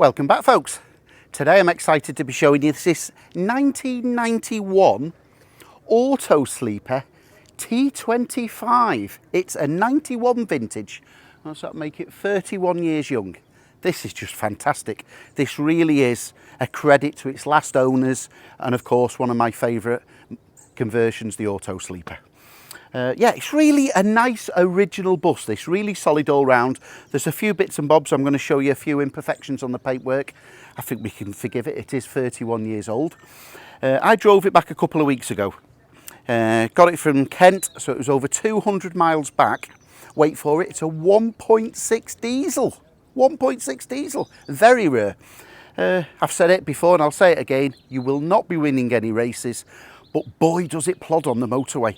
Welcome back, folks. Today I'm excited to be showing you this 1991 Autosleeper T25. It's a 91 vintage. Does that make it 31 years young? This is just fantastic. This really is a credit to its last owners, and of course one of my favourite conversions, the Autosleeper. Yeah, it's really a nice original bus, this, really solid all round. There's a few bits and bobs. I'm going to show you a few imperfections on the paintwork. I think we can forgive it. It is 31 years old. I drove it back a couple of weeks ago. Got it from Kent, so it was over 200 miles back. Wait for it, it's a 1.6 diesel. 1.6 diesel, very rare. I've said it before and I'll say it again, you will not be winning any races, but boy does it plod on the motorway.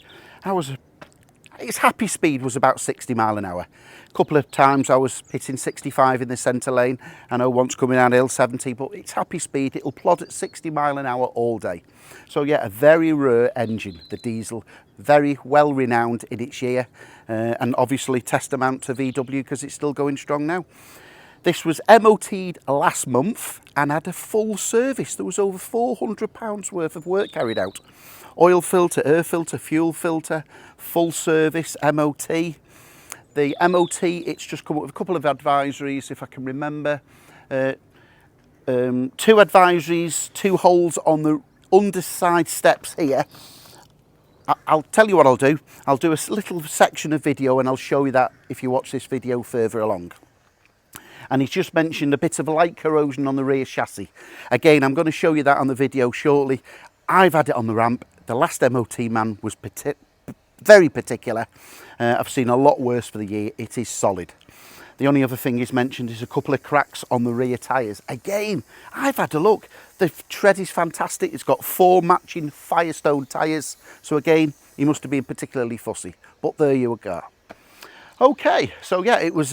Its happy speed was about 60 mile an hour. A couple of times I was hitting 65 in the centre lane. I know once coming down hill 70, but its happy speed, it'll plod at 60 mile an hour all day. So yeah, a very rare engine, the diesel, very well renowned in its year, and obviously testament to VW because it's still going strong now. This was MOT'd last month and had a full service. There was over £400 worth of work carried out. Oil filter, air filter, fuel filter, full service, MOT. The MOT, it's just come up with a couple of advisories, if I can remember. 2 advisories, 2 holes on the underside steps here. I'll tell you what I'll do. I'll do a little section of video and I'll show you that if you watch this video further along. And he's just mentioned a bit of light corrosion on the rear chassis. Again, I'm going to show you that on the video shortly. I've had it on the ramp. The last MOT man was very particular. I've seen a lot worse for the year. It is solid. The only other thing he's mentioned is a couple of cracks on the rear tyres. Again, I've had a look. The tread is fantastic. It's got 4 matching Firestone tyres. So again, he must have been particularly fussy. But there you go. Okay, so yeah, it was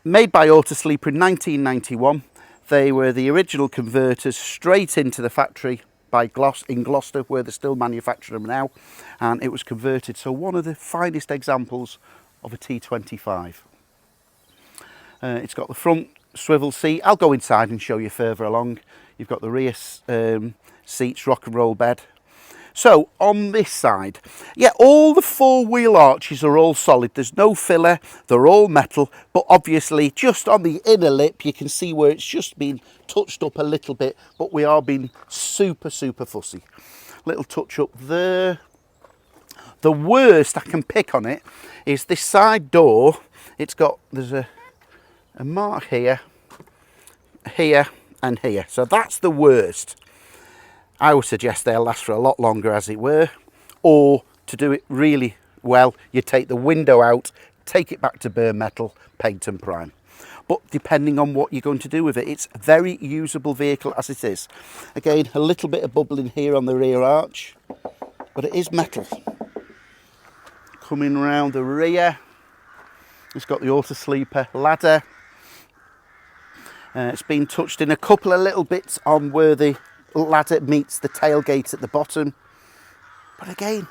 made by Autosleeper in 1991. They were the original converters straight into the factory in Gloucester, where they're still manufacturing them now, and it was converted. So one of the finest examples of a T25. It's got the front swivel seat. I'll go inside and show you further along. You've got the rear seats, rock and roll bed. So on this side, yeah, all the 4-wheel arches are all solid. There's no filler, they're all metal, but obviously just on the inner lip you can see where it's just been touched up a little bit, but we are being super fussy. Little touch up there. The worst I can pick on it is this side door. There's a mark here, here and here, so that's the worst. I would suggest they'll last for a lot longer, as it were, or to do it really well, you take the window out, take it back to bare metal, paint and prime. But depending on what you're going to do with it, it's a very usable vehicle as it is. Again, a little bit of bubbling here on the rear arch, but it is metal. Coming around the rear, it's got the Autosleeper ladder. It's been touched in a couple of little bits on where the ladder meets the tailgate at the bottom, but again,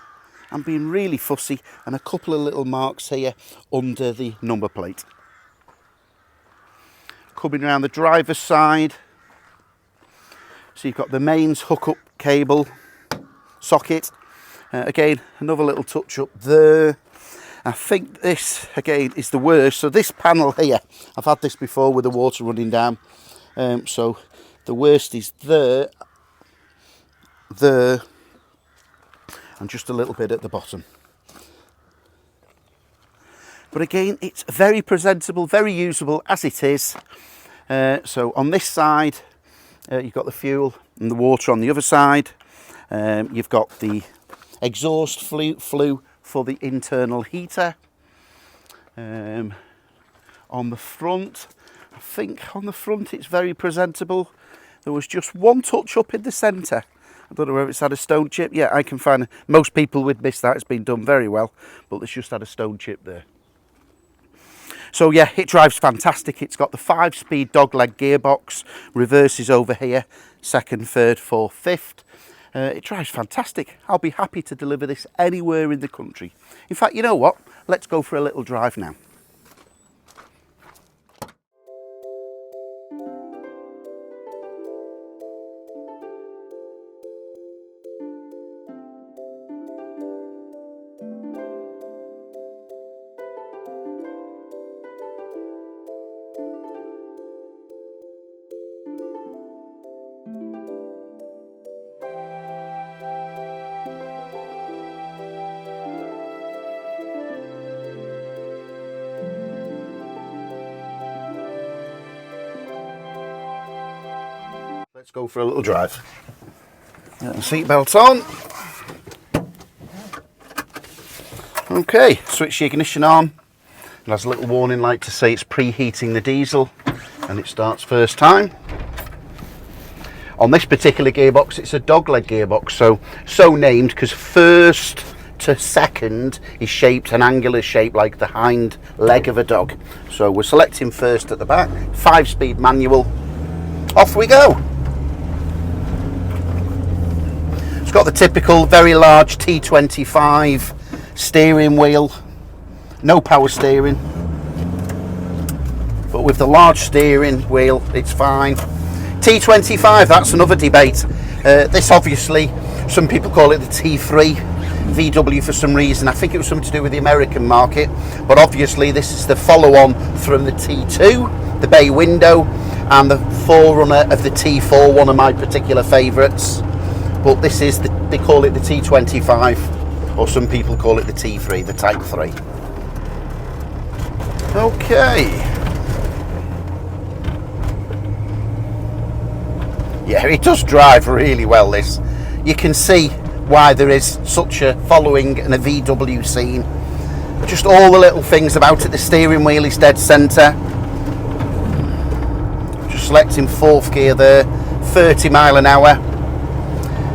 I'm being really fussy, and a couple of little marks here under the number plate. Coming around the driver's side, so you've got the mains hookup cable socket. Again, another little touch up there. I think this again is the worst. So this panel here, I've had this before with the water running down, so the worst is there, and just a little bit at the bottom. But again, it's very presentable, very usable as it is. So on this side, you've got the fuel and the water. On the other side, you've got the exhaust flue for the internal heater. On the front, I think on the front it's very presentable. There was just one touch up in the centre. I don't know whether it's had a stone chip. Yeah, I can find most people would miss that. It's been done very well, but it's just had a stone chip there. So yeah, it drives fantastic. It's got the 5-speed dogleg gearbox, reverses over here, 2nd, 3rd, 4th, 5th. It drives fantastic. I'll be happy to deliver this anywhere in the country. In fact, you know what? Let's go for a little drive now. Let's go for a little drive. Seatbelt on. Okay, switch the ignition on. It has a little warning light to say it's preheating the diesel, and it starts first time. On this particular gearbox, it's a dogleg gearbox, so named because first to second is shaped an angular shape like the hind leg of a dog. So we're selecting first at the back, 5-speed manual. Off we go. It's got the typical very large T25 steering wheel, no power steering, but with the large steering wheel it's fine. T25, that's another debate. This obviously, some people call it the T3 VW for some reason. I think it was something to do with the American market, but obviously this is the follow-on from the T2, the bay window, and the forerunner of the T4, one of my particular favourites. But this is, they call it the T25, or some people call it the T3, the Type 3. Okay. Yeah, it does drive really well, this. You can see why there is such a following in a VW scene. Just all the little things about it. The steering wheel is dead centre. Just selecting 4th gear there, 30 mile an hour.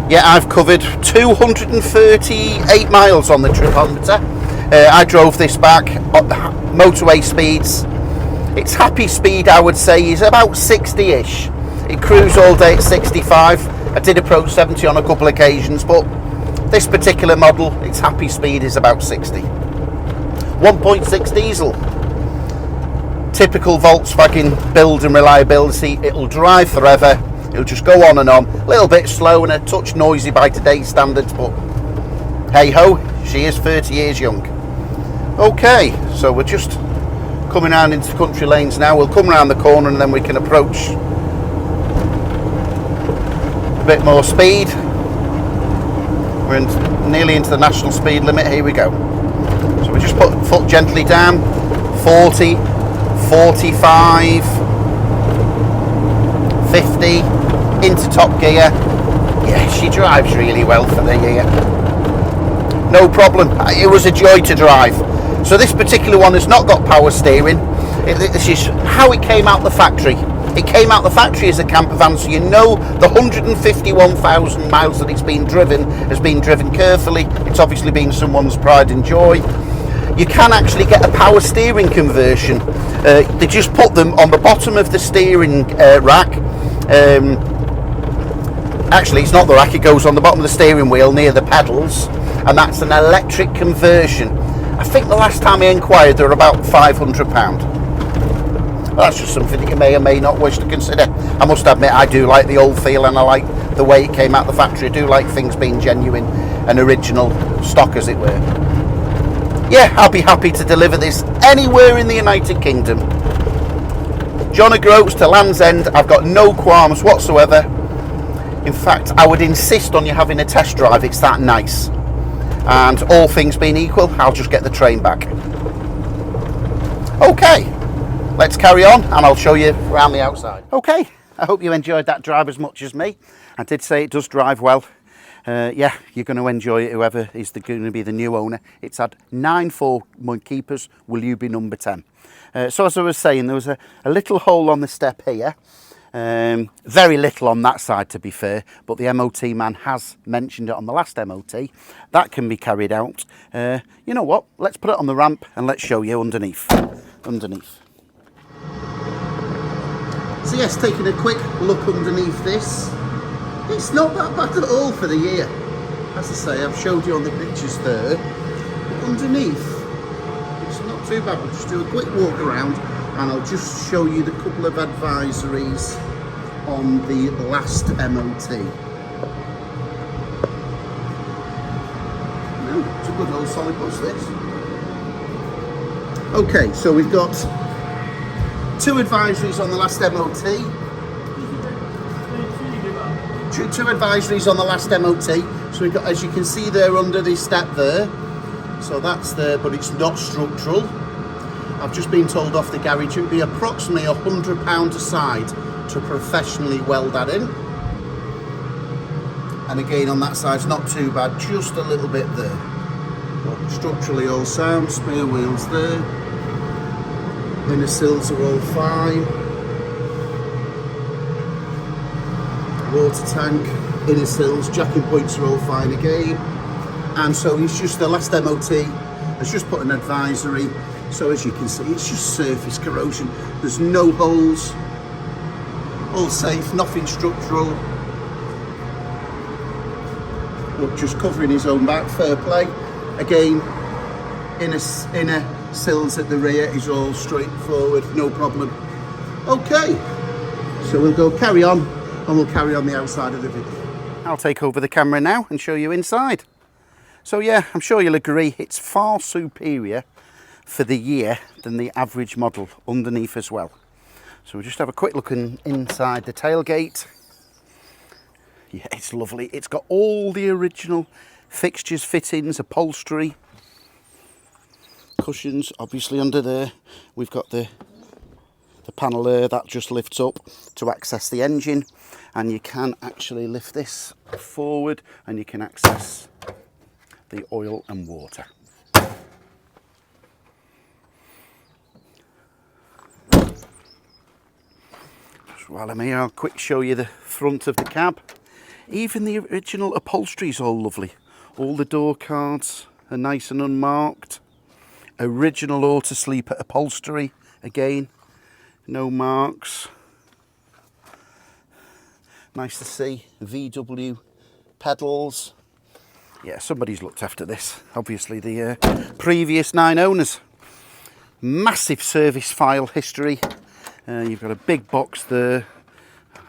Yeah, I've covered 238 miles on the tripometer. I drove this back at motorway speeds. Its happy speed, I would say, is about 60-ish. It cruised all day at 65. I did approach 70 on a couple of occasions, but this particular model, its happy speed is about 60. 1.6 diesel. Typical Volkswagen build and reliability. It'll drive forever. It'll just go on and on. A little bit slow and a touch noisy by today's standards, but hey ho, she is 30 years young. Okay, so we're just coming around into country lanes now. We'll come around the corner and then we can approach a bit more speed. We're nearly into the national speed limit. Here we go. So we just put foot gently down. 40, 45, 50, into top gear. Yeah, she drives really well for the year. No problem. It was a joy to drive. So this particular one has not got power steering. This is how it came out the factory. It came out the factory as a camper van, so you know the 151,000 miles that it's been driven has been driven carefully. It's obviously been someone's pride and joy. You can actually get a power steering conversion. They just put them on the bottom of the steering rack. Actually, it's not the rack, it goes on the bottom of the steering wheel near the pedals, and that's an electric conversion. I think the last time I inquired, they were about £500. Well, that's just something that you may or may not wish to consider. I must admit, I do like the old feel, and I like the way it came out the factory. I do like things being genuine and original stock, as it were. Yeah, I'll be happy to deliver this anywhere in the United Kingdom. John O'Groats to Land's End, I've got no qualms whatsoever. In fact, I would insist on you having a test drive, it's that nice. And all things being equal, I'll just get the train back. Okay. Let's carry on and I'll show you around the outside. Okay, I hope you enjoyed that drive as much as me. I did say it does drive well. Yeah, you're going to enjoy it, whoever is going to be the new owner. It's had 9 4-month keepers. Will you be number 10? So as I was saying, there was a little hole on the step here. Very little on that side, to be fair, but the MOT man has mentioned it on the last MOT. That can be carried out. You know what? Let's put it on the ramp and let's show you underneath. So yes, taking a quick look underneath this, it's not that bad at all for the year. As I say, I've showed you on the pictures there, but underneath, it's not too bad. We'll just do a quick walk around and I'll just show you the couple of advisories on the last MOT. No, it's a good old solid bus, this. Okay, so we've got 2 advisories on the last MOT. 2 advisories on the last MOT. So we've got, as you can see there under the step there. So that's there, but it's not structural. I've just been told off the garage it would be approximately £100 a side to professionally weld that in. And again on that side it's not too bad, just a little bit there. But structurally all sound, spare wheels there. Inner sills are all fine. Water tank, inner sills, jacking points are all fine again. And so it's just the last MOT has just put an advisory. So as you can see, it's just surface corrosion. There's no holes, all safe, nothing structural. But just covering his own back, fair play. Again, inner sills at the rear is all straightforward, no problem. Okay, so we'll go carry on and we'll carry on the outside of the video. I'll take over the camera now and show you inside. So yeah, I'm sure you'll agree it's far superior for the year than the average model underneath as well. So we'll just have a quick look inside the tailgate. Yeah, it's lovely. It's got all the original fixtures, fittings, upholstery, cushions. Obviously under there we've got the panel there that just lifts up to access the engine, and you can actually lift this forward and you can access the oil and water. Just while I'm here, I'll quick show you the front of the cab. Even the original upholstery is all lovely. All the door cards are nice and unmarked. Original Autosleeper upholstery, again, no marks. Nice to see. VW pedals. Yeah, somebody's looked after this. Obviously the previous 9 owners. Massive service file history. You've got a big box there.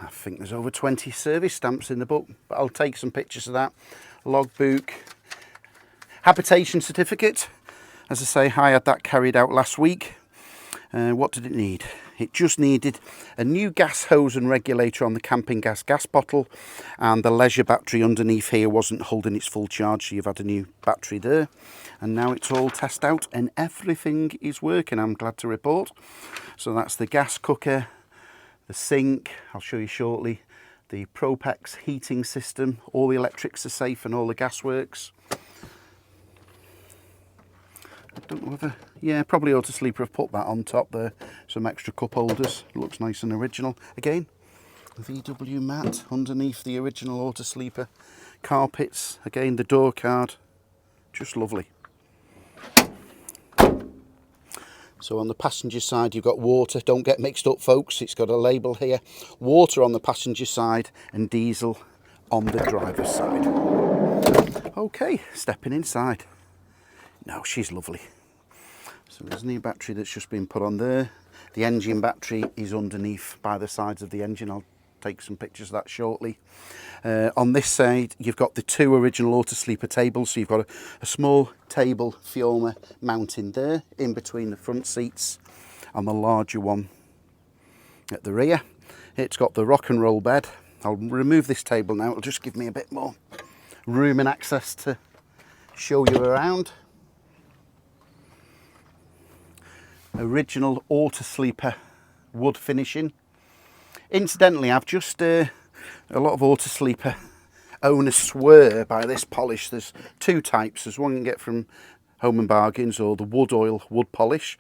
I think there's over 20 service stamps in the book, but I'll take some pictures of that. Logbook. Habitation certificate. As I say, I had that carried out last week. What did it need? It just needed a new gas hose and regulator on the camping gas bottle, and the leisure battery underneath here wasn't holding its full charge, so you've had a new battery there. And now it's all tested out and everything is working, I'm glad to report. So that's the gas cooker, the sink, I'll show you shortly, the Propex heating system, all the electrics are safe and all the gas works. I don't know whether, yeah, probably Autosleeper have put that on top there. Some extra cup holders, looks nice and original. Again, VW mat underneath the original Autosleeper. Carpets, again the door card, just lovely. So on the passenger side you've got water, don't get mixed up folks, it's got a label here. Water on the passenger side and diesel on the driver's side. Okay, stepping inside. No, she's lovely. So there's a new battery that's just been put on there. The engine battery is underneath by the sides of the engine. I'll take some pictures of that shortly. On this side, you've got the 2 original Autosleeper tables. So you've got a small table Fioma mounting there in between the front seats and the larger one at the rear. It's got the rock and roll bed. I'll remove this table now. It'll just give me a bit more room and access to show you around. Original Autosleeper wood finishing. Incidentally, I've just a lot of Autosleeper owners swear by this polish. There's 2 types. There's one you can get from Home and Bargains, or the wood oil wood polish.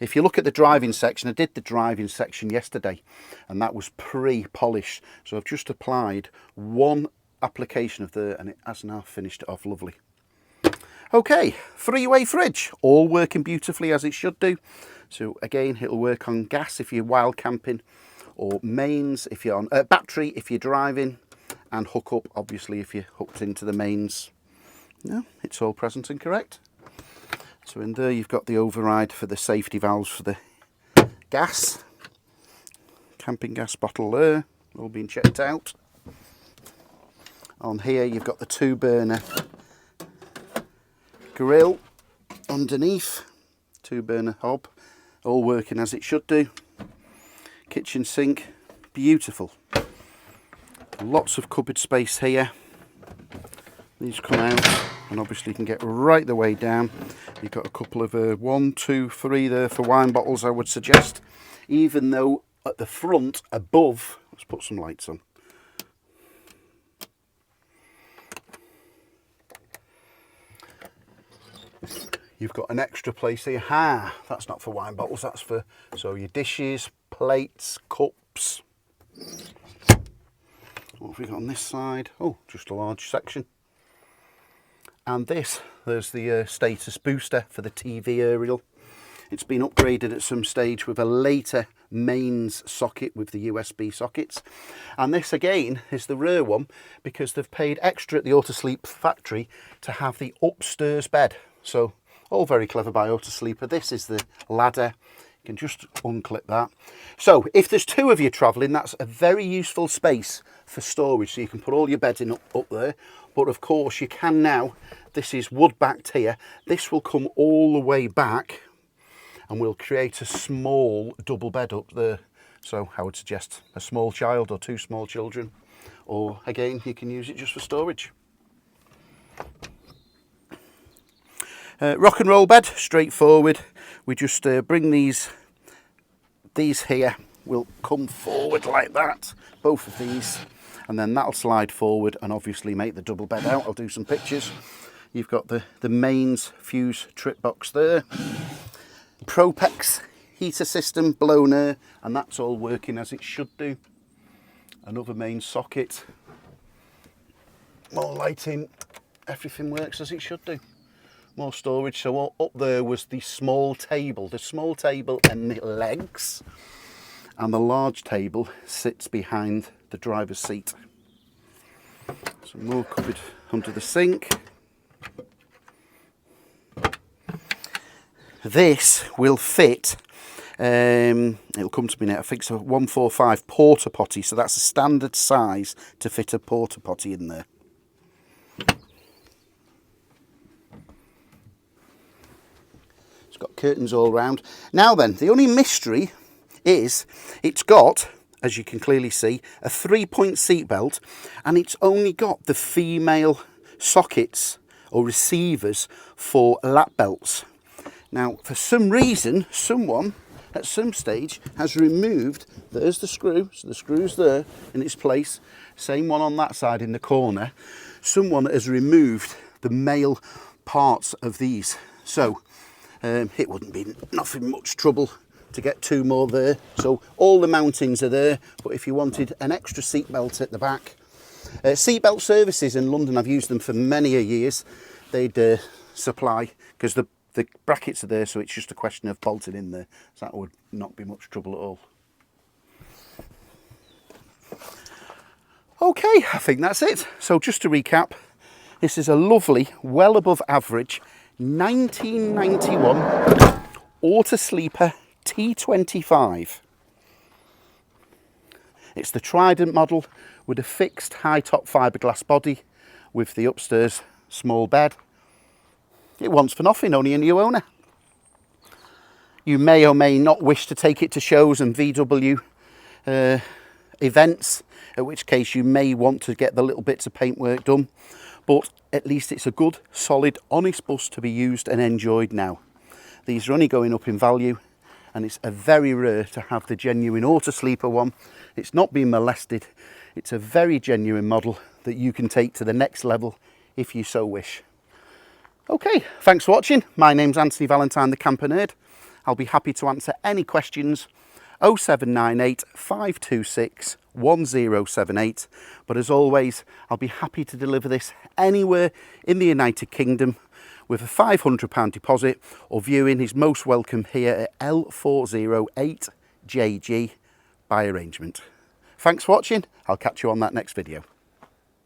If you look at the driving section, I did the driving section yesterday and that was pre-polished, so I've just applied 1 application of there and it has now finished it off lovely. Okay, 3-way fridge, all working beautifully as it should do. So again, it'll work on gas if you're wild camping, or mains if you're on battery if you're driving, and hook up obviously if you're hooked into the mains. No, it's all present and correct. So in there you've got the override for the safety valves for the gas, camping gas bottle there, all being checked out. On here you've got the 2-burner grill underneath, 2-burner hob, all working as it should do. Kitchen sink, beautiful. Lots of cupboard space here. These come out and obviously you can get right the way down. You've got a couple of 1, 2, 3 there for wine bottles, I would suggest. Even though at the front above, let's put some lights on. You've got an extra place here. That's not for wine bottles, that's for, so your dishes, plates, cups. What have we got on this side? Oh, just a large section. And this, there's the status booster for the TV aerial. It's been upgraded at some stage with a later mains socket with the USB sockets. And this again is the rear one because they've paid extra at the Autosleeper factory to have the upstairs bed. So all very clever by Autosleeper. This is the ladder. You can just unclip that. So if there's two of you travelling, that's a very useful space for storage. So you can put all your bedding up there. But of course you can now, this is wood backed here. This will come all the way back and we'll create a small double bed up there. So I would suggest a small child or two small children, or again, you can use it just for storage. Rock and roll bed, straightforward. We just bring these here, will come forward like that, both of these, and then that'll slide forward and obviously make the double bed out. I'll do some pictures. You've got the mains fuse trip box there. Propex heater system, blown air, and that's all working as it should do. Another main socket, more lighting, everything works as it should do. More storage. So up there was the small table and the legs, and the large table sits behind the driver's seat. Some more cupboard under the sink. This will fit, it'll come to me now, I think it's a 145 porta potty, so that's a standard size to fit a porta potty in there. It's got curtains all round. Now then, the only mystery is it's got, as you can clearly see, a 3-point seat belt, and it's only got the female sockets or receivers for lap belts. Now, for some reason, someone at some stage has removed, there's the screw, so the screw's there in its place, same one on that side in the corner. Someone has removed the male parts of these. So it wouldn't be nothing much trouble to get two more there. So all the mountings are there, but if you wanted an extra seat belt at the back, seat belt services in London, I've used them for many a years. They'd supply, because the brackets are there, so it's just a question of bolting in there. So that would not be much trouble at all. Okay, I think that's it. So just to recap, this is a lovely, well above average 1991 Autosleeper T25. It's the Trident model with a fixed high top fiberglass body with the upstairs small bed. It wants for nothing, only a new owner. You may or may not wish to take it to shows and VW events, in which case you may want to get the little bits of paintwork done, but at least it's a good, solid, honest bus to be used and enjoyed now. These are only going up in value, and it's a very rare to have the genuine Autosleeper one. It's not been molested. It's a very genuine model that you can take to the next level if you so wish. Okay, thanks for watching. My name's Anthony Valentine, the Camper Nerd. I'll be happy to answer any questions. 0798 526 1078. But as always, I'll be happy to deliver this anywhere in the United Kingdom with a £500 deposit, or viewing is most welcome here at L408JG by arrangement. Thanks for watching. I'll catch you on that next video.